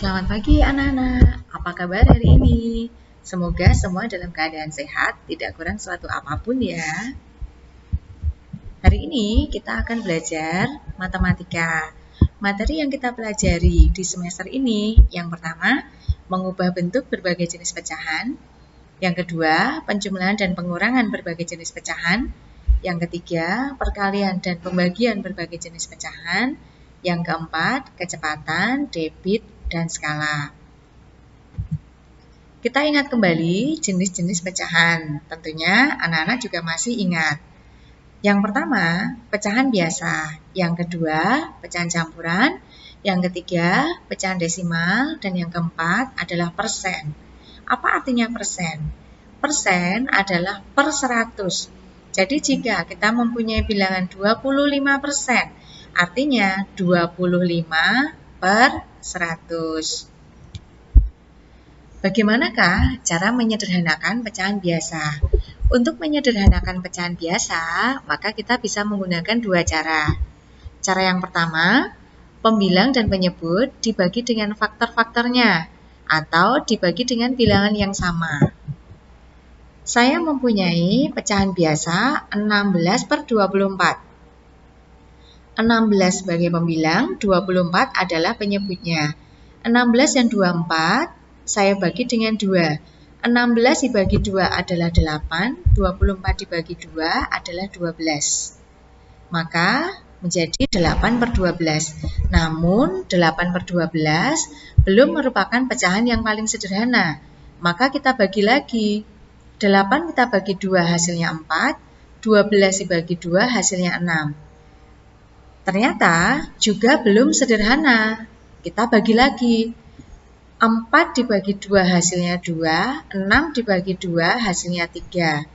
Selamat pagi anak-anak, apa kabar hari ini? Semoga semua dalam keadaan sehat, tidak kurang suatu apapun ya. Hari ini kita akan belajar matematika. Materi yang kita pelajari di semester ini, yang pertama, mengubah bentuk berbagai jenis pecahan. Yang kedua, penjumlahan dan pengurangan berbagai jenis pecahan. Yang ketiga, perkalian dan pembagian berbagai jenis pecahan. Yang keempat, kecepatan, debit, dan skala. Kita ingat kembali jenis-jenis pecahan. Tentunya anak-anak juga masih ingat. Yang pertama, pecahan biasa. Yang kedua, pecahan campuran. Yang ketiga, pecahan desimal. Dan yang keempat adalah persen. Apa artinya persen? Persen adalah per 100. Jadi jika kita mempunyai bilangan 25%, artinya 25 per 100. Bagaimanakah cara menyederhanakan pecahan biasa? Untuk menyederhanakan pecahan biasa, maka kita bisa menggunakan dua cara. Cara yang pertama, pembilang dan penyebut dibagi dengan faktor-faktornya, atau dibagi dengan bilangan yang sama. Saya mempunyai pecahan biasa 16 per 24. 16 sebagai pembilang, 24 adalah penyebutnya. 16 dan 24 saya bagi dengan 2. 16 dibagi 2 adalah 8, 24 dibagi 2 adalah 12. Maka menjadi 8 per 12. Namun 8 per 12 belum merupakan pecahan yang paling sederhana. Maka kita bagi lagi. 8 kita bagi 2 hasilnya 4, 12 dibagi 2 hasilnya 6. Ternyata juga belum sederhana. Kita bagi lagi. 4 dibagi 2 hasilnya 2, 6 dibagi 2 hasilnya 3.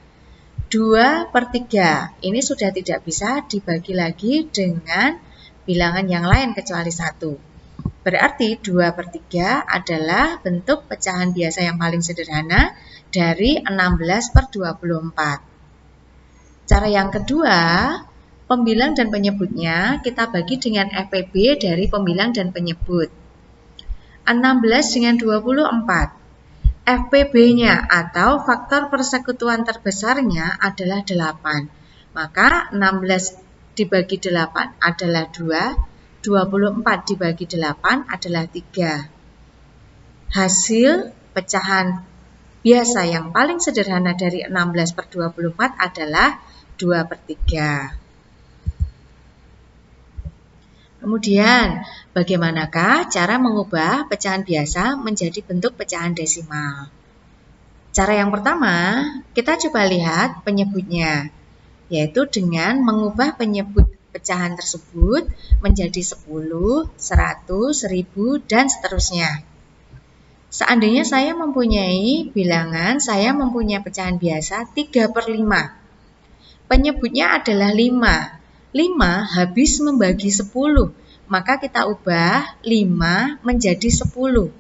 2 per 3, ini sudah tidak bisa dibagi lagi dengan bilangan yang lain kecuali 1. Berarti 2 per 3 adalah bentuk pecahan biasa yang paling sederhana dari 16 per 24. Cara yang kedua, pembilang dan penyebutnya kita bagi dengan FPB dari pembilang dan penyebut. 16 dengan 24. FPB-nya atau faktor persekutuan terbesarnya adalah 8. Maka 16 dibagi 8 adalah 2, 24 dibagi 8 adalah 3. Hasil pecahan biasa yang paling sederhana dari 16 per 24 adalah 2 per 3. Kemudian, bagaimanakah cara mengubah pecahan biasa menjadi bentuk pecahan desimal? Cara yang pertama, kita coba lihat penyebutnya, yaitu dengan mengubah penyebut pecahan tersebut menjadi 10, 100, 1000, dan seterusnya. Seandainya saya mempunyai bilangan, saya mempunyai pecahan biasa 3 per 5. Penyebutnya adalah 5. 5 habis membagi 10, maka kita ubah 5 menjadi 10.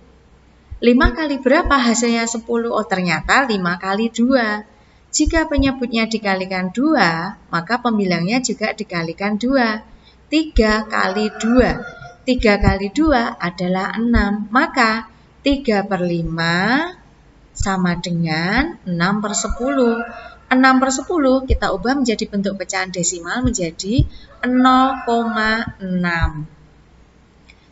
5 kali berapa hasilnya 10? Oh, ternyata 5 kali 2. Jika penyebutnya dikalikan 2, maka pembilangnya juga dikalikan 2. 3 kali 2. 3 kali 2 adalah 6. Maka 3 per 5 sama dengan 6 per 10. 6 per 10 kita ubah menjadi bentuk pecahan desimal menjadi 0,6.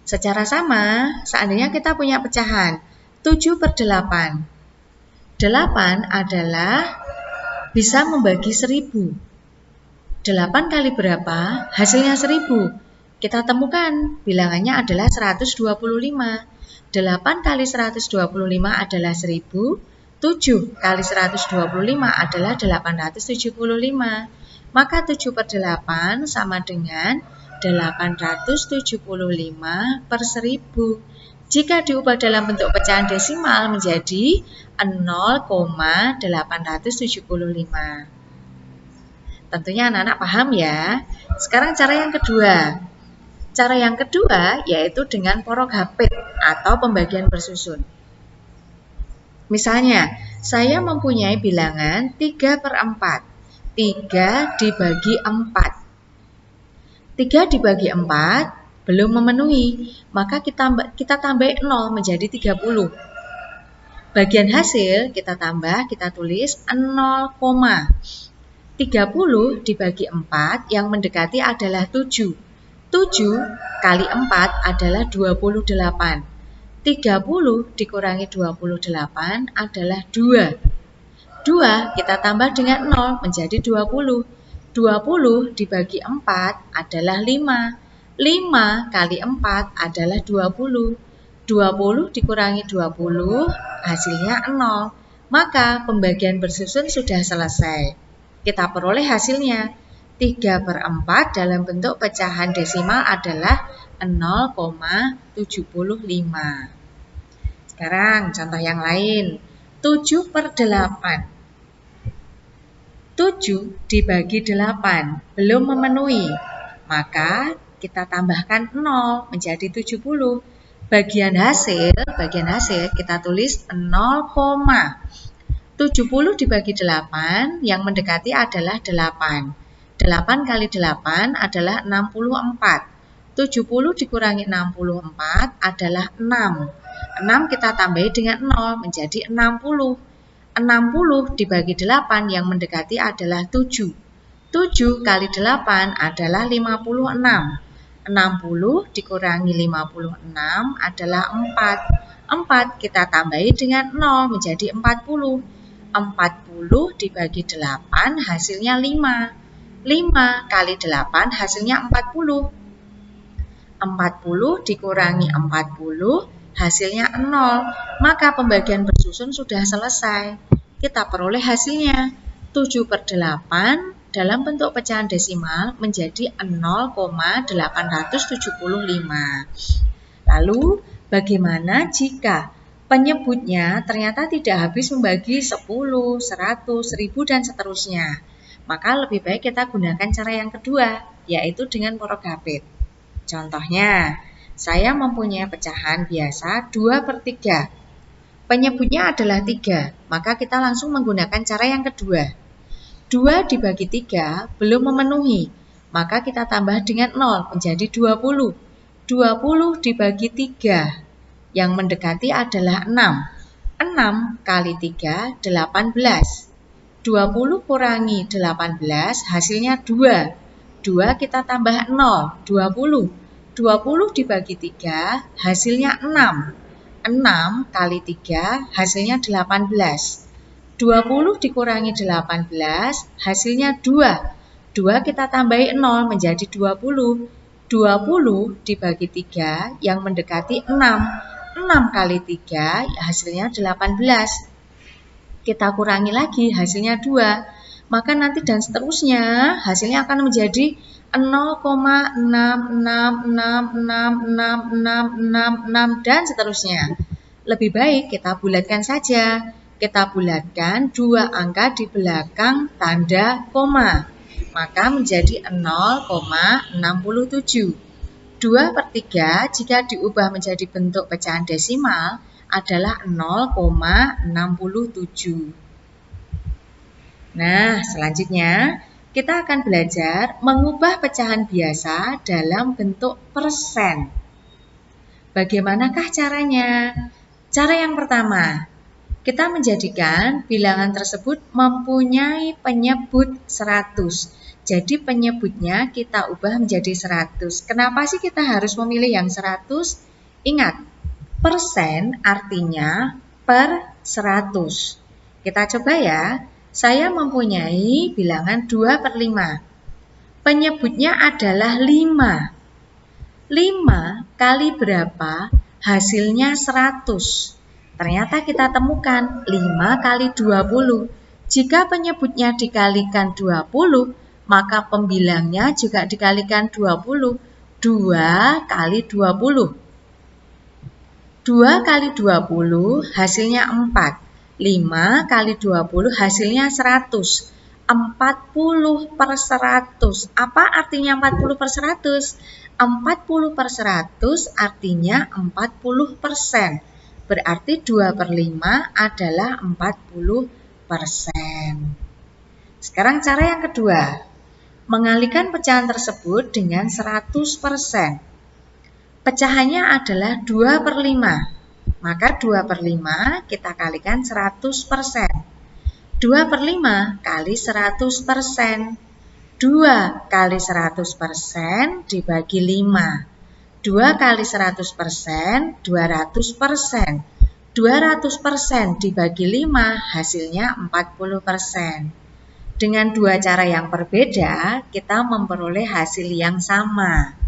Secara sama, seandainya kita punya pecahan 7 per 8. 8 adalah bisa membagi 1000. 8 kali berapa? Hasilnya 1000. Kita temukan bilangannya adalah 125. 8 kali 125 adalah 1000. 7 kali 125 adalah 875. Maka 7 per 8 sama dengan 875 per 1000. Jika diubah dalam bentuk pecahan desimal menjadi 0,875. Tentunya anak-anak paham ya. Sekarang cara yang kedua. Cara yang kedua yaitu dengan porok-hapit atau pembagian bersusun. Misalnya, saya mempunyai bilangan 3 per 4. 3 dibagi 4. 3 dibagi 4 belum memenuhi, maka kita tambah 0 menjadi 30. Bagian hasil kita tambah, kita tulis 0,30 dibagi 4 yang mendekati adalah 7. 7 kali 4 adalah 28. 30 dikurangi 28 adalah 2. 2 kita tambah dengan 0 menjadi 20. 20 dibagi 4 adalah 5. 5 kali 4 adalah 20. 20 dikurangi 20 hasilnya 0. Maka pembagian bersusun sudah selesai. Kita peroleh hasilnya. 3/4 dalam bentuk pecahan desimal adalah 0,75. Sekarang contoh yang lain. 7/8. 7 dibagi 8 belum memenuhi. Maka kita tambahkan 0 menjadi 70. Bagian hasil kita tulis 0,70 dibagi 8 yang mendekati adalah 8. 8 kali 8 adalah 64. 70 dikurangi 64 adalah 6. 6 kita tambahi dengan 0 menjadi 60. 60 dibagi 8 yang mendekati adalah 7. 7 kali 8 adalah 56. 60 dikurangi 56 adalah 4. 4 kita tambahi dengan 0 menjadi 40. 40 dibagi 8 hasilnya 5. 5 kali 8 hasilnya 40. 40 dikurangi 40 hasilnya 0. Maka pembagian bersusun sudah selesai. Kita peroleh hasilnya. 7/8 dalam bentuk pecahan desimal menjadi 0,875. Lalu bagaimana jika penyebutnya ternyata tidak habis membagi 10, 100, 1000 dan seterusnya? Maka lebih baik kita gunakan cara yang kedua, yaitu dengan porogapit. Contohnya, saya mempunyai pecahan biasa 2/3. Penyebutnya adalah 3, maka kita langsung menggunakan cara yang kedua. 2 dibagi 3 belum memenuhi, maka kita tambah dengan 0 menjadi 20. 20 dibagi 3 yang mendekati adalah 6. 6 kali 3 18. 20 kurangi 18 hasilnya 2. 2 kita tambah 0, 20. 20 dibagi 3 hasilnya 6. 6 kali 3 hasilnya 18. 20 dikurangi 18 hasilnya 2. 2 kita tambahi 0 menjadi 20. 20 dibagi 3 yang mendekati 6. 6 kali 3 hasilnya 18. Kita kurangi lagi hasilnya 2. Maka nanti dan seterusnya hasilnya akan menjadi 0,6666666 dan seterusnya. Lebih baik kita bulatkan saja. Kita bulatkan 2 angka di belakang tanda koma. Maka menjadi 0,67. 2/3 jika diubah menjadi bentuk pecahan desimal adalah 0,67. Nah, selanjutnya kita akan belajar mengubah pecahan biasa dalam bentuk persen. Bagaimanakah caranya? Cara yang pertama, kita menjadikan bilangan tersebut mempunyai penyebut 100. Jadi penyebutnya kita ubah menjadi 100. Kenapa sih kita harus memilih yang 100? Ingat, persen artinya per 100. Kita coba ya. Saya mempunyai bilangan 2/5. Penyebutnya adalah 5. 5 kali berapa? Hasilnya 100. Ternyata kita temukan 5 kali 20. Jika penyebutnya dikalikan 20, maka pembilangnya juga dikalikan 20. 2 kali 20. 2 kali 20 hasilnya 4. 5 kali 20 hasilnya 100. 40/100. Apa artinya 40/100? 40/100 artinya 40%. Berarti 2/5 adalah 40%. Sekarang cara yang kedua. Mengalihkan pecahan tersebut dengan 100%. Pecahannya adalah 2/5. Maka 2/5 kita kalikan 100%. 2/5 kali 100%. 2 kali 100% dibagi 5. 2 kali 100%, 200%. 200% dibagi 5 hasilnya 40%. Dengan dua cara yang berbeda, kita memperoleh hasil yang sama.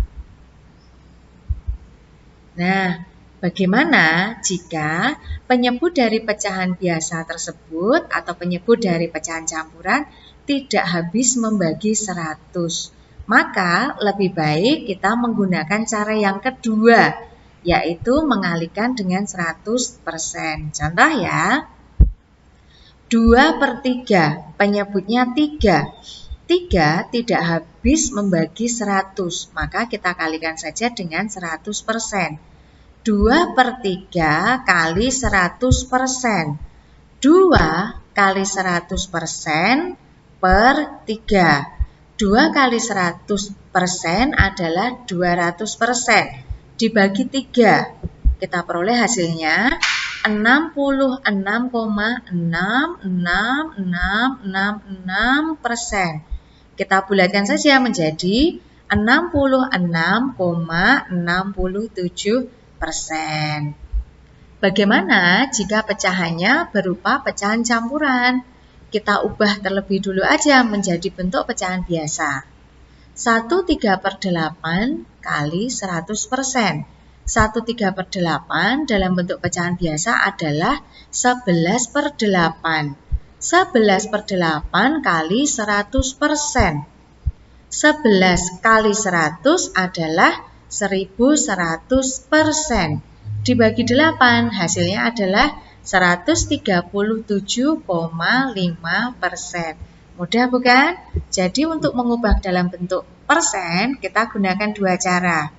Nah, bagaimana jika penyebut dari pecahan biasa tersebut atau penyebut dari pecahan campuran tidak habis membagi 100? Maka lebih baik kita menggunakan cara yang kedua, yaitu mengalihkan dengan 100%. Contoh ya, 2/3, penyebutnya 3. 3 tidak habis membagi 100, maka kita kalikan saja dengan 100%. 2/3 kali 100%. 2 kali 100% per 3. 2 kali 100% adalah 200%. Dibagi 3, kita peroleh hasilnya 66,66666%. Kita bulatkan saja menjadi 66,67%. Bagaimana jika pecahannya berupa pecahan campuran? Kita ubah terlebih dulu aja menjadi bentuk pecahan biasa. 1/3/8 kali 100%. 1/3/8 dalam bentuk pecahan biasa adalah 11/8. 11/8 kali 100%. 11 kali 100 adalah 1100%. Dibagi 8, hasilnya adalah 137,5%. Mudah bukan? Jadi untuk mengubah dalam bentuk persen, kita gunakan dua cara.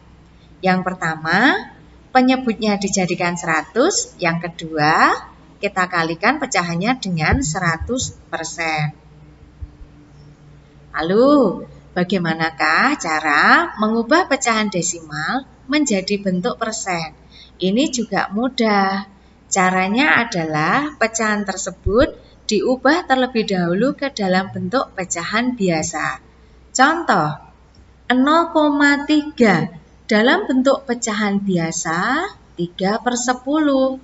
Yang pertama, penyebutnya dijadikan 100. Yang kedua, kita kalikan pecahannya dengan 100%. Lalu, bagaimanakah cara mengubah pecahan desimal menjadi bentuk persen? Ini juga mudah. Caranya adalah pecahan tersebut diubah terlebih dahulu ke dalam bentuk pecahan biasa. Contoh, 0,3 dalam bentuk pecahan biasa 3/10.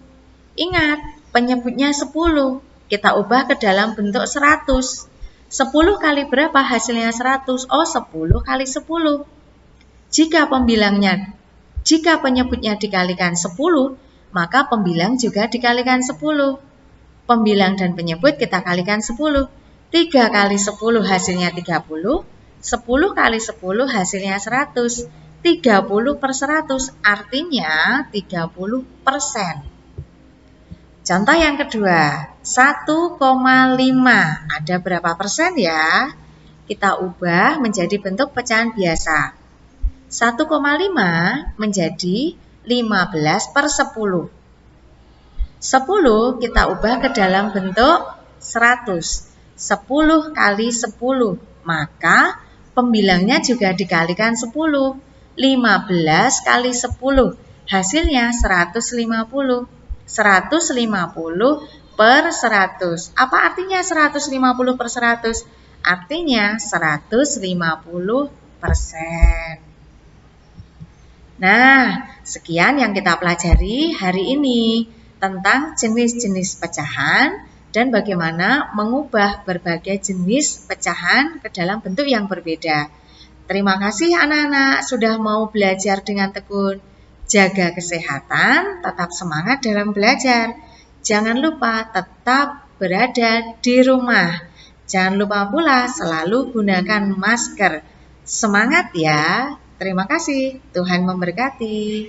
Ingat, penyebutnya 10. Kita ubah ke dalam bentuk 100. 10 kali berapa hasilnya 100? Oh, 10 kali 10. Jika penyebutnya dikalikan 10, maka pembilang juga dikalikan 10. Pembilang dan penyebut kita kalikan 10. 3 kali 10 hasilnya 30. 10 kali 10 hasilnya 100. 30/100 artinya 30%. Contoh yang kedua, 1,5. Ada berapa persen ya? Kita ubah menjadi bentuk pecahan biasa. 1,5 menjadi 15/10. 10 kita ubah ke dalam bentuk 100. 10 kali 10, maka pembilangnya juga dikalikan 10. 15 kali 10, hasilnya 150. 150/100. Apa artinya 150/100? Artinya 150%. Nah, sekian yang kita pelajari hari ini tentang jenis-jenis pecahan dan bagaimana mengubah berbagai jenis pecahan ke dalam bentuk yang berbeda. Terima kasih anak-anak sudah mau belajar dengan tekun. Jaga kesehatan, tetap semangat dalam belajar. Jangan lupa tetap berada di rumah. Jangan lupa pula selalu gunakan masker. Semangat ya. Terima kasih. Tuhan memberkati.